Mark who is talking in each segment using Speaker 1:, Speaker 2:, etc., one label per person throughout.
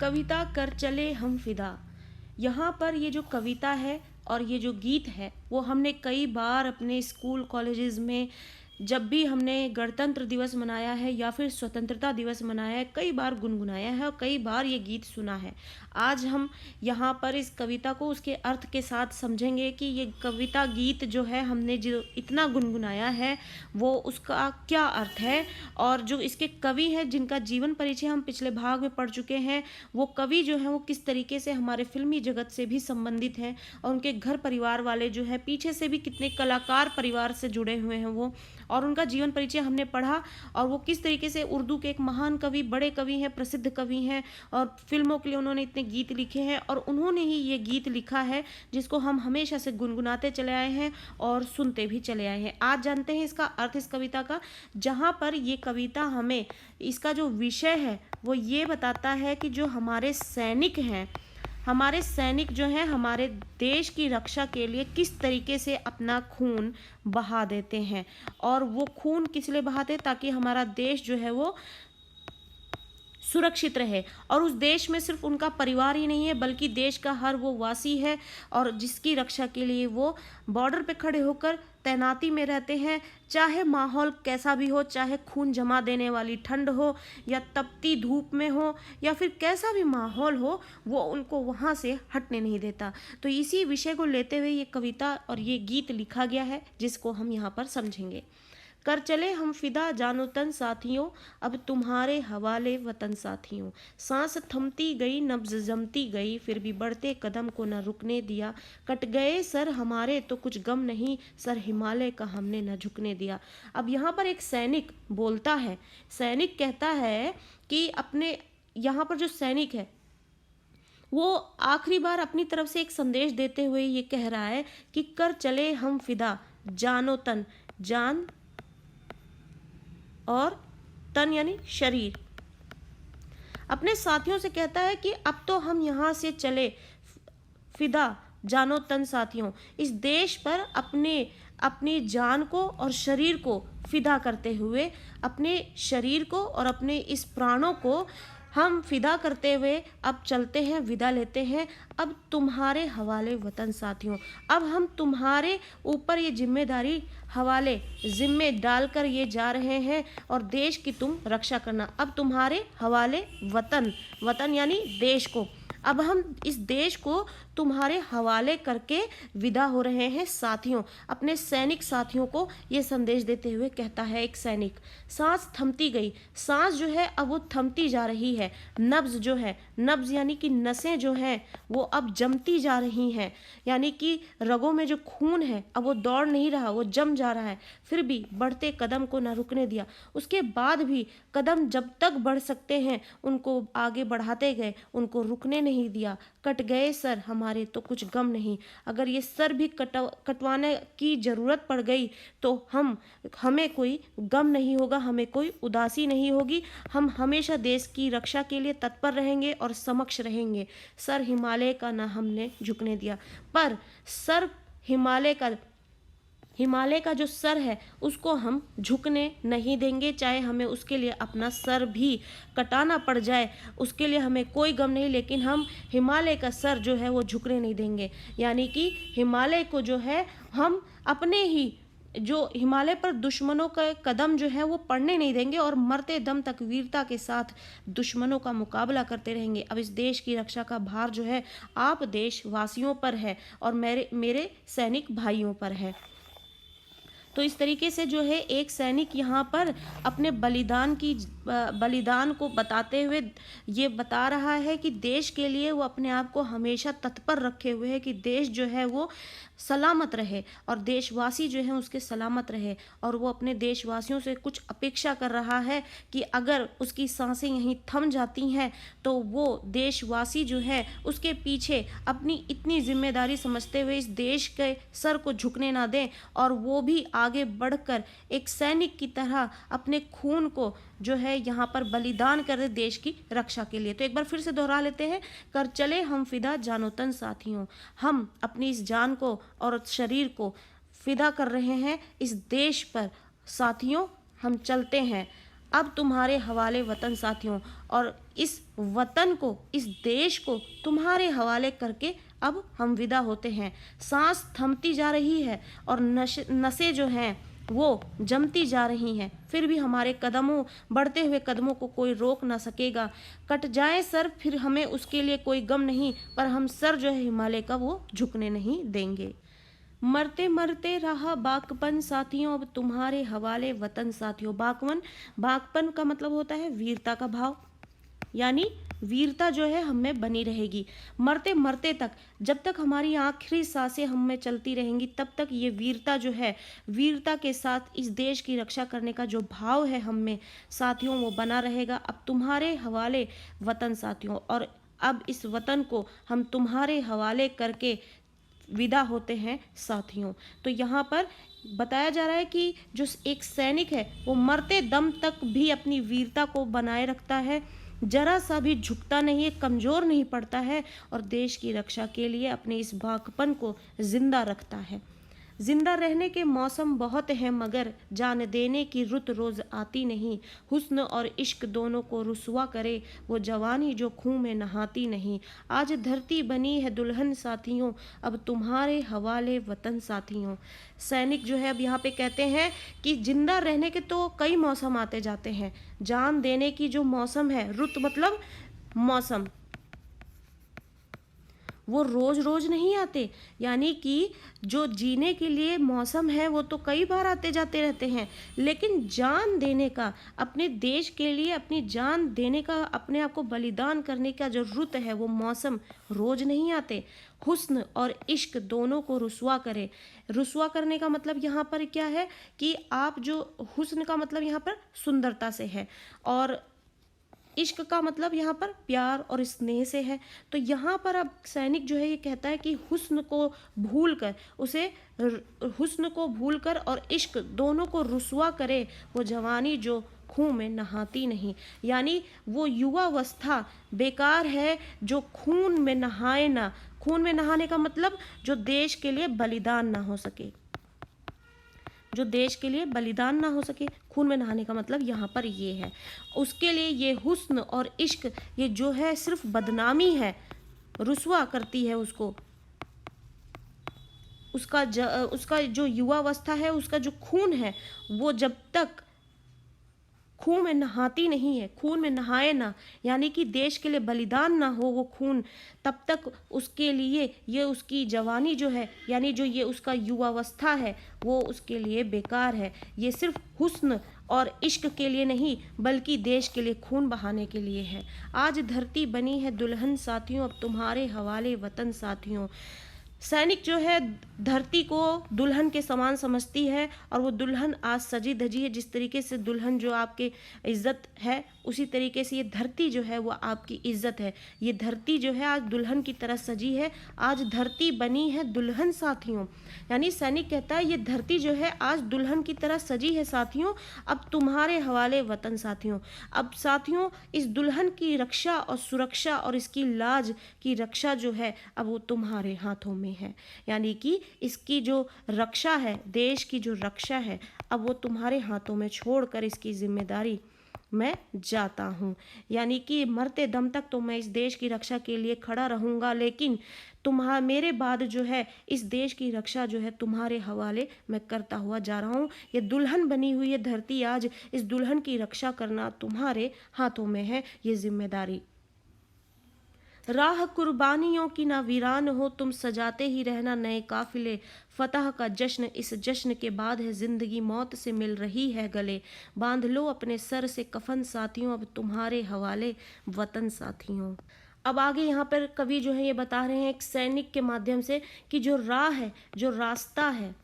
Speaker 1: कविता कर चले हम फिदा। यहाँ पर ये जो कविता है और ये जो गीत है वो हमने कई बार अपने स्कूल कॉलेजेस में, जब भी हमने गणतंत्र दिवस मनाया है या फिर स्वतंत्रता दिवस मनाया है, कई बार गुनगुनाया है और कई बार ये गीत सुना है। आज हम यहाँ पर इस कविता को उसके अर्थ के साथ समझेंगे कि ये कविता गीत जो है हमने जो इतना गुनगुनाया है वो उसका क्या अर्थ है। और जो इसके कवि हैं जिनका जीवन परिचय हम पिछले भाग में पढ़ चुके हैं, वो कवि जो हैं वो किस तरीके से हमारे फिल्मी जगत से भी संबंधित हैं और उनके घर परिवार वाले जो है पीछे से भी कितने कलाकार परिवार से जुड़े हुए हैं वो, और उनका जीवन परिचय हमने पढ़ा। और वो किस तरीके से उर्दू के एक महान कवि, बड़े कवि हैं, प्रसिद्ध कवि हैं और फिल्मों के लिए उन्होंने इतने गीत लिखे हैं और उन्होंने ही ये गीत लिखा है जिसको हम हमेशा से गुनगुनाते चले आए हैं और सुनते भी चले आए हैं। आज जानते हैं इसका अर्थ इस कविता का, जहाँ पर ये कविता हमें इसका जो विषय है वो ये बताता है कि जो हमारे सैनिक हैं, हमारे सैनिक जो हैं हमारे देश की रक्षा के लिए किस तरीके से अपना खून बहा देते हैं। और वो खून किस लिए बहाते हैं? ताकि हमारा देश जो है वो सुरक्षित रहे। और उस देश में सिर्फ उनका परिवार ही नहीं है बल्कि देश का हर वो वासी है और जिसकी रक्षा के लिए वो बॉर्डर पे खड़े होकर तैनाती में रहते हैं। चाहे माहौल कैसा भी हो, चाहे खून जमा देने वाली ठंड हो या तपती धूप में हो या फिर कैसा भी माहौल हो, वो उनको वहाँ से हटने नहीं देता। तो इसी विषय को लेते हुए ये कविता और ये गीत लिखा गया है जिसको हम यहाँ पर समझेंगे। कर चले हम फिदा जानो तन साथियों, अब तुम्हारे हवाले वतन साथियों। सांस थमती गई, नब्ज जमती गई, फिर भी बढ़ते कदम को न रुकने दिया। कट गए सर हमारे तो कुछ गम नहीं, सर हिमालय का हमने न झुकने दिया। अब यहाँ पर एक सैनिक बोलता है, सैनिक कहता है कि अपने यहाँ पर जो सैनिक है वो आखिरी बार अपनी तरफ से एक संदेश देते हुए ये कह रहा है कि कर चले हम फिदा जानो तन, जान और तन यानी शरीर, अपने साथियों से कहता है कि अब तो हम यहाँ से चले फिदा जानो तन साथियों, इस देश पर अपनी जान को और शरीर को फिदा करते हुए, अपने शरीर को और अपने इस प्राणों को हम फिदा करते हुए अब चलते हैं, विदा लेते हैं। अब तुम्हारे हवाले वतन साथियों, अब हम तुम्हारे ऊपर ये जिम्मेदारी हवाले जिम्मे डालकर ये जा रहे हैं और देश की तुम रक्षा करना। अब तुम्हारे हवाले वतन, वतन यानी देश को, अब हम इस देश को तुम्हारे हवाले करके विदा हो रहे हैं साथियों। अपने सैनिक साथियों को ये संदेश देते हुए कहता है एक सैनिक। सांस थमती गई, सांस जो है अब वो थमती जा रही है। नब्ज जो है, नब्ज यानी कि नसें जो हैं वो अब जमती जा रही हैं, यानी कि रगों में जो खून है अब वो दौड़ नहीं रहा, वो जम जा रहा है। फिर भी बढ़ते कदम को न रुकने दिया, उसके बाद भी कदम जब तक बढ़ सकते हैं उनको आगे बढ़ाते गए, उनको रुकने नहीं दिया। कट गए सर हमारे तो कुछ गम नहीं, अगर ये सर भी कटवाने की ज़रूरत पड़ गई तो हमें कोई गम नहीं होगा, हमें कोई उदासी नहीं होगी। हम हमेशा देश की रक्षा के लिए तत्पर रहेंगे और समक्ष रहेंगे। सर हिमालय का ना हमने झुकने दिया, पर सर हिमालय का जो सर है उसको हम झुकने नहीं देंगे, चाहे हमें उसके लिए अपना सर भी कटाना पड़ जाए, उसके लिए हमें कोई गम नहीं, लेकिन हम हिमालय का सर जो है वो झुकने नहीं देंगे। यानी कि हिमालय को जो है हम अपने ही जो हिमालय पर दुश्मनों का कदम जो है वो पड़ने नहीं देंगे और मरते दम तक वीरता के साथ दुश्मनों का मुकाबला करते रहेंगे। अब इस देश की रक्षा का भार जो है आप देशवासियों पर है और मेरे सैनिक भाइयों पर है। तो इस तरीके से जो है एक सैनिक यहाँ पर अपने बलिदान को बताते हुए ये बता रहा है कि देश के लिए वो अपने आप को हमेशा तत्पर रखे हुए है कि देश जो है वो सलामत रहे और देशवासी जो है उसके सलामत रहे। और वो अपने देशवासियों से कुछ अपेक्षा कर रहा है कि अगर उसकी सांसें यहीं थम जाती हैं तो वो देशवासी जो है उसके पीछे अपनी इतनी जिम्मेदारी समझते हुए इस देश के सर को झुकने ना दें और वो भी आगे बढ़कर एक सैनिक की तरह अपने खून को जो है यहाँ पर बलिदान कर दे देश की रक्षा के लिए। तो एक बार फिर से दोहरा लेते हैं, कर चले हम फिदा जानो तन साथियों, हम अपनी इस जान को और शरीर को फिदा कर रहे हैं इस देश पर साथियों, हम चलते हैं अब तुम्हारे हवाले वतन साथियों, और इस वतन को, इस देश को तुम्हारे हवाले करके अब हम विदा होते हैं। सांस थमती जा रही है और नसें जो हैं वो जमती जा रही हैं, फिर भी हमारे कदमों, बढ़ते हुए कदमों को कोई रोक ना सकेगा। कट जाए सर फिर हमें उसके लिए कोई गम नहीं, पर हम सर जो है हिमालय का वो झुकने नहीं देंगे। मरते मरते रहा बाकपन साथियों, अब तुम्हारे हवाले वतन साथियों। बाकपन का मतलब होता है वीरता का भाव, यानी वीरता जो है हमें बनी रहेगी मरते मरते तक। जब तक हमारी आखिरी सांसें हम में चलती रहेंगी तब तक ये वीरता जो है, वीरता के साथ इस देश की रक्षा करने का जो भाव है हम में साथियों, वो बना रहेगा। अब तुम्हारे हवाले वतन साथियों, और अब इस वतन को हम तुम्हारे हवाले करके विदा होते हैं साथियों। तो यहाँ पर बताया जा रहा है कि जो एक सैनिक है वो मरते दम तक भी अपनी वीरता को बनाए रखता है, जरा सा भी झुकता नहीं है, कमज़ोर नहीं पड़ता है, और देश की रक्षा के लिए अपने इस बाकपन को जिंदा रखता है। जिंदा रहने के मौसम बहुत हैं मगर जान देने की रुत रोज़ आती नहीं। हुस्न और इश्क दोनों को रुसवा करे वो जवानी जो खून में नहाती नहीं। आज धरती बनी है दुल्हन साथियों, अब तुम्हारे हवाले वतन साथियों। सैनिक जो है अब यहाँ पे कहते हैं कि जिंदा रहने के तो कई मौसम आते जाते हैं, जान देने की जो मौसम है, रुत मतलब मौसम, वो रोज रोज नहीं आते। यानी कि जो जीने के लिए मौसम है वो तो कई बार आते जाते रहते हैं, लेकिन जान देने का, अपने देश के लिए अपनी जान देने का, अपने आप को बलिदान करने का जो रुत है वो मौसम रोज नहीं आते। हुस्न और इश्क दोनों को रुसवा करे। रुसवा करने का मतलब यहाँ पर क्या है कि आप जो, हुस्न का मतलब यहाँ पर सुंदरता से है, और इश्क का मतलब यहाँ पर प्यार और स्नेह से है। तो यहाँ पर अब सैनिक जो है ये कहता है कि हुस्न को भूलकर, उसे हुस्न को भूलकर और इश्क दोनों को रुसवा करे वो जवानी जो खून में नहाती नहीं। यानी वो युवावस्था बेकार है जो खून में नहाए ना। खून में नहाने का मतलब जो देश के लिए बलिदान ना हो सके, जो देश के लिए बलिदान ना हो सके। खून में नहाने का मतलब यहाँ पर ये है, उसके लिए ये हुस्न और इश्क ये जो है सिर्फ बदनामी है, रुसवा करती है उसको। उसका जो युवावस्था है, उसका जो खून है, वो जब तक खून में नहाती नहीं है, खून में नहाए ना, यानी कि देश के लिए बलिदान ना हो वो खून, तब तक उसके लिए ये उसकी जवानी जो है, यानी जो ये उसका युवावस्था है, वो उसके लिए बेकार है। ये सिर्फ हुस्न और इश्क के लिए नहीं बल्कि देश के लिए खून बहाने के लिए है। आज धरती बनी है दुल्हन साथियों, अब तुम्हारे हवाले वतन साथियों। सैनिक जो है धरती को दुल्हन के समान समझती है, और वो दुल्हन आज सजी धजी है। जिस तरीके से दुल्हन जो आपके इज्जत है, उसी तरीके से ये धरती जो है वो आपकी इज्जत है। ये धरती जो है आज दुल्हन की तरह सजी है। आज धरती बनी है दुल्हन साथियों, यानी सैनिक कहता है ये धरती जो है आज दुल्हन की तरह सजी है साथियों, अब तुम्हारे हवाले वतन साथियों। अब साथियों इस दुल्हन की रक्षा और सुरक्षा और इसकी लाज की रक्षा जो है अब वो तुम्हारे हाथों में है। यानी कि इसकी जो रक्षा है, देश की जो रक्षा है, अब वो तुम्हारे हाथों में छोड़कर इसकी जिम्मेदारी मैं जाता हूँ। यानी कि मरते दम तक तो मैं इस देश की रक्षा के लिए खड़ा रहूँगा, लेकिन मेरे बाद जो है इस देश की रक्षा जो है तुम्हारे हवाले मैं करता हुआ जा रहा हूँ। ये दुल्हन बनी हुई है धरती, आज इस दुल्हन की रक्षा करना तुम्हारे हाथों में है ये जिम्मेदारी। राह कुर्बानियों की ना वीरान हो, तुम सजाते ही रहना नए काफिले। फतह का जश्न इस जश्न के बाद है, जिंदगी मौत से मिल रही है गले। बांध लो अपने सर से कफन साथियों, अब तुम्हारे हवाले वतन साथियों। अब आगे यहाँ पर कवि जो है ये बता रहे हैं एक सैनिक के माध्यम से कि जो राह है, जो रास्ता है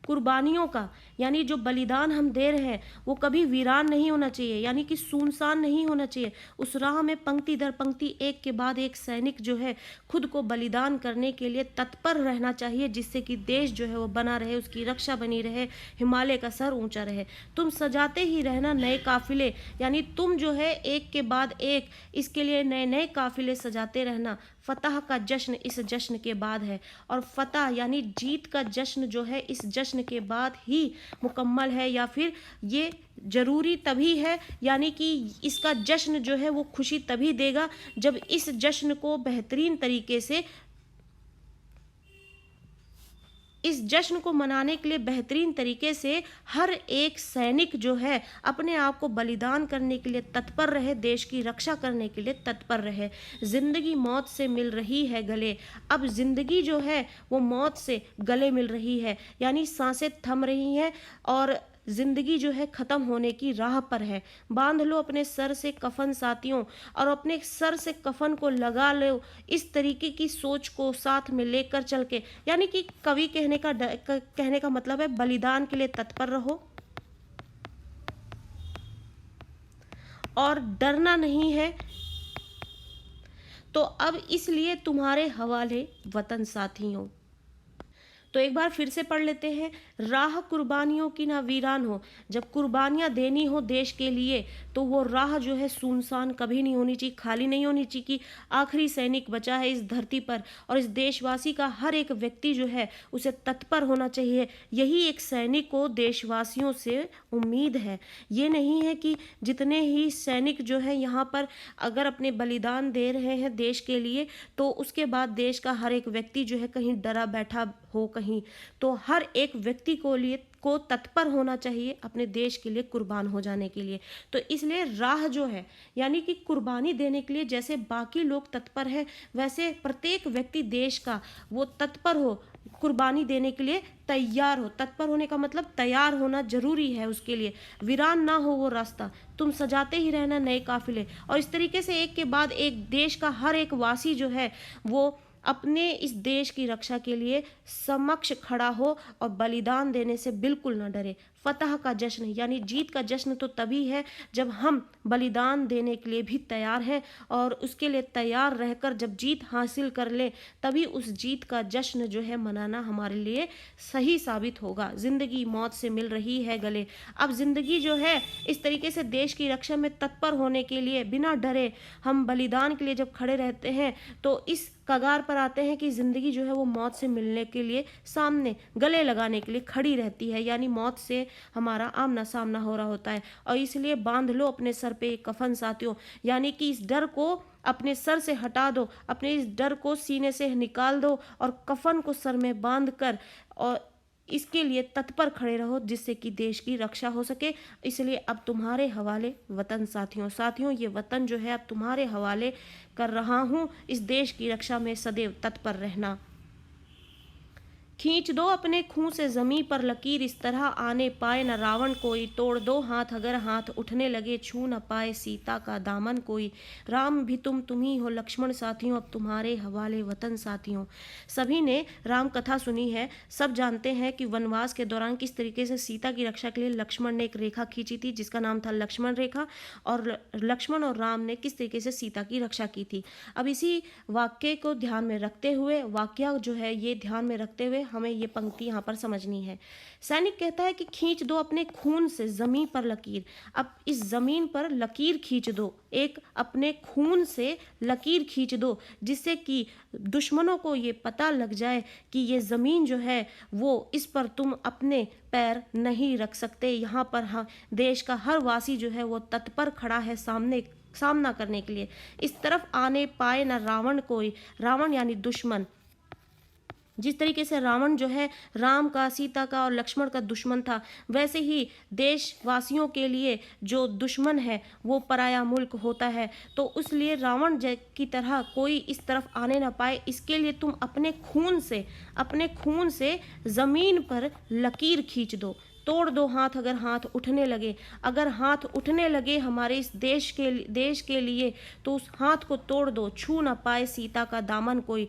Speaker 1: कुर्बानियों का, यानी जो बलिदान हम दे रहे हैं वो कभी वीरान नहीं होना चाहिए, यानी कि सुनसान नहीं होना चाहिए। उस राह में पंक्ति दर पंक्ति एक के बाद एक सैनिक जो है खुद को बलिदान करने के लिए तत्पर रहना चाहिए, जिससे कि देश जो है वो बना रहे, उसकी रक्षा बनी रहे, हिमालय का सर ऊंचा रहे। तुम सजाते ही रहना नए काफिले, यानी तुम जो है एक के बाद एक इसके लिए नए नए काफिले सजाते रहना। फतह का जश्न इस जश्न के बाद है, और फतह यानी जीत का जश्न जो है इस जश्न के बाद ही मुकम्मल है, या फिर ये ज़रूरी तभी है, यानी कि इसका जश्न जो है वो खुशी तभी देगा जब इस जश्न को बेहतरीन तरीके से, इस जश्न को मनाने के लिए बेहतरीन तरीके से हर एक सैनिक जो है अपने आप को बलिदान करने के लिए तत्पर रहे, देश की रक्षा करने के लिए तत्पर रहे। ज़िंदगी मौत से मिल रही है गले, अब ज़िंदगी जो है वो मौत से गले मिल रही है, यानी सांसें थम रही हैं और ज़िंदगी जो है ख़त्म होने की राह पर है। बांध लो अपने सर से कफन साथियों, और अपने सर से कफन को लगा लो इस तरीके की सोच को साथ में लेकर चल के, यानी कि कवि कहने का मतलब है बलिदान के लिए तत्पर रहो और डरना नहीं है। तो अब इसलिए तुम्हारे हवाले वतन साथियों। तो एक बार फिर से पढ़ लेते हैं। राह कुर्बानियों की ना वीरान हो, जब कुर्बानियाँ देनी हो देश के लिए तो वो राह जो है सुनसान कभी नहीं होनी चाहिए, खाली नहीं होनी चाहिए कि आखिरी सैनिक बचा है इस धरती पर, और इस देशवासी का हर एक व्यक्ति जो है उसे तत्पर होना चाहिए। यही एक सैनिक को देशवासियों से उम्मीद है। ये नहीं है कि जितने ही सैनिक जो है यहाँ पर अगर अपने बलिदान दे रहे हैं देश के लिए तो उसके बाद देश का हर एक व्यक्ति जो है कहीं डरा बैठा हो कहीं, तो हर एक व्यक्ति को तत्पर होना चाहिए अपने देश के लिए कुर्बान हो जाने के लिए। तो इसलिए राह जो है यानी कि कुर्बानी देने के लिए जैसे बाकी लोग तत्पर हैं, वैसे प्रत्येक व्यक्ति देश का वो तत्पर हो, कुर्बानी देने के लिए तैयार हो। तत्पर होने का मतलब तैयार होना जरूरी है उसके लिए। वीरान ना हो वो रास्ता, तुम सजाते ही रहना नए काफिले। और इस तरीके से एक के बाद एक देश का हर एक वासी जो है वो अपने इस देश की रक्षा के लिए समक्ष खड़ा हो और बलिदान देने से बिल्कुल ना डरे। फतह का जश्न यानी जीत का जश्न तो तभी है जब हम बलिदान देने के लिए भी तैयार हैं, और उसके लिए तैयार रहकर जब जीत हासिल कर ले तभी उस जीत का जश्न जो है मनाना हमारे लिए सही साबित होगा। ज़िंदगी मौत से मिल रही है गले। अब ज़िंदगी जो है इस तरीके से देश की रक्षा में तत्पर होने के लिए बिना डरे हम बलिदान के लिए जब खड़े रहते हैं तो इस कगार पर आते हैं कि ज़िंदगी जो है वो मौत से मिलने के लिए सामने गले लगाने के लिए खड़ी रहती है, यानी मौत से हमारा आमना सामना हो रहा होता है। और इसलिए बांध लो अपने सर पे कफन साथियों, यानी कि इस डर को अपने सर से हटा दो, अपने इस डर को सीने से निकाल दो और कफन को सर में बांध कर और इसके लिए तत्पर खड़े रहो जिससे कि देश की रक्षा हो सके। इसलिए अब तुम्हारे हवाले वतन साथियों, ये वतन जो है अब तुम्हारे हवाले कर रहा हूँ। इस देश की रक्षा में सदैव तत्पर रहना। खींच दो अपने खूं से ज़मीं पर लकीर, इस तरह आने पाए न रावण कोई। तोड़ दो हाथ अगर हाथ उठने लगे, छू न पाए सीता का दामन कोई। राम भी तुम ही हो लक्ष्मण साथियों, अब तुम्हारे हवाले वतन साथियों। सभी ने राम कथा सुनी है, सब जानते हैं कि वनवास के दौरान किस तरीके से सीता की रक्षा के लिए लक्ष्मण ने एक रेखा खींची थी जिसका नाम था लक्ष्मण रेखा, और लक्ष्मण और राम ने किस तरीके से सीता की रक्षा की थी। अब इसी वाक्य को ध्यान में रखते हुए, वाक्य जो है ये ध्यान में रखते हुए हमें ये पंक्ति यहाँ पर समझनी है। सैनिक कहता है कि खींच दो अपने खून से जमीन पर लकीर। अब इस जमीन पर लकीर खींच दो, एक अपने खून से लकीर खींच दो जिससे कि दुश्मनों को ये पता लग जाए कि ये ज़मीन जो है वो इस पर तुम अपने पैर नहीं रख सकते। यहाँ पर हाँ देश का हर वासी जो है वो तत्पर खड़ा है सामना करने के लिए। इस तरफ आने पाए न रावण कोई, रावण यानी दुश्मन। जिस तरीके से रावण जो है राम का, सीता का और लक्ष्मण का दुश्मन था, वैसे ही देशवासियों के लिए जो दुश्मन है वो पराया मुल्क होता है। तो इसलिए रावण की तरह कोई इस तरफ आने ना पाए, इसके लिए तुम अपने खून से ज़मीन पर लकीर खींच दो। तोड़ दो हाथ अगर हाथ उठने लगे। अगर हाथ उठने लगे हमारे इस देश के लिए तो उस हाथ को तोड़ दो। छू ना पाए सीता का दामन कोई,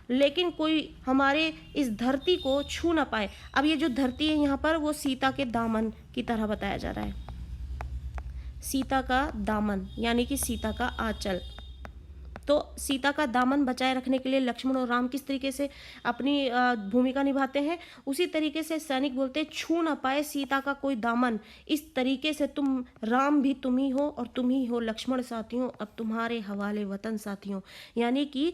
Speaker 1: लेकिन कोई हमारे इस धरती को छू ना पाए। अब ये जो धरती है यहाँ पर वो सीता के दामन की तरह बताया जा रहा है। सीता का दामन यानी कि सीता का आंचल। तो सीता का दामन बचाए रखने के लिए लक्ष्मण और राम किस तरीके से अपनी भूमिका निभाते हैं, उसी तरीके से सैनिक बोलते हैं छू ना पाए सीता का कोई दामन। इस तरीके से तुम राम भी तुम ही हो और तुम ही हो लक्ष्मण साथियों, अब तुम्हारे हवाले वतन साथियों। यानी कि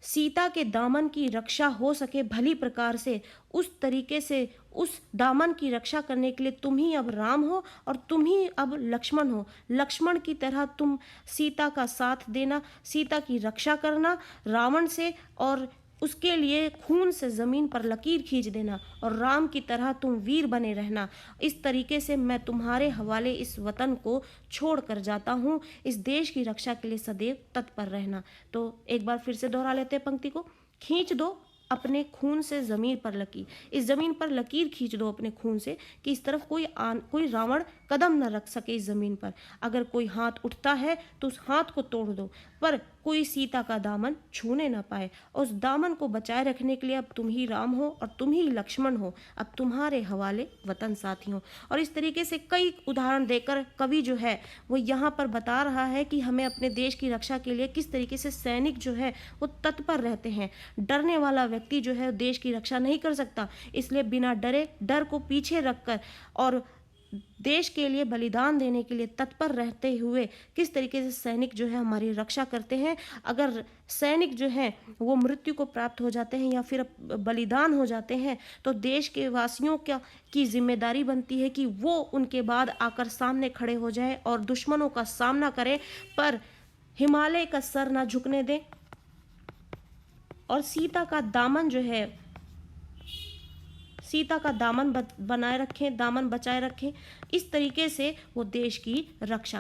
Speaker 1: सीता के दामन की रक्षा हो सके भली प्रकार से, उस तरीके से उस दामन की रक्षा करने के लिए तुम ही अब राम हो और तुम ही अब लक्ष्मण हो। लक्ष्मण की तरह तुम सीता का साथ देना, सीता की रक्षा करना रावण से, और उसके लिए खून से ज़मीन पर लकीर खींच देना, और राम की तरह तुम वीर बने रहना। इस तरीके से मैं तुम्हारे हवाले इस वतन को छोड़ कर जाता हूँ, इस देश की रक्षा के लिए सदैव तत्पर रहना। तो एक बार फिर से दोहरा लेते हैं पंक्ति को। खींच दो अपने खून से ज़मीन पर लकीर, इस ज़मीन पर लकीर खींच दो अपने खून से कि इस तरफ कोई रावण कदम न रख सके इस ज़मीन पर। अगर कोई हाथ उठता है तो उस हाथ को तोड़ दो, पर कोई सीता का दामन छूने ना पाए। उस दामन को बचाए रखने के लिए अब तुम ही राम हो और तुम ही लक्ष्मण हो, अब तुम्हारे हवाले वतन साथियों। और इस तरीके से कई उदाहरण देकर कवि जो है वो यहाँ पर बता रहा है कि हमें अपने देश की रक्षा के लिए किस तरीके से सैनिक जो है वो तत्पर रहते हैं। डरने वाला व्यक्ति जो है देश की रक्षा नहीं कर सकता, इसलिए बिना डरे, डर को पीछे रखकर और देश के लिए बलिदान देने के लिए तत्पर रहते हुए किस तरीके से सैनिक जो है हमारी रक्षा करते हैं। अगर सैनिक जो है वो मृत्यु को प्राप्त हो जाते हैं या फिर बलिदान हो जाते हैं, तो देश के वासियों की जिम्मेदारी बनती है कि वो उनके बाद आकर सामने खड़े हो जाए और दुश्मनों का सामना करें, पर हिमालय का सर ना झुकने दें और सीता का दामन जो है, सीता का दामन बनाए रखें, दामन बचाए रखें। इस तरीके से वो देश की रक्षा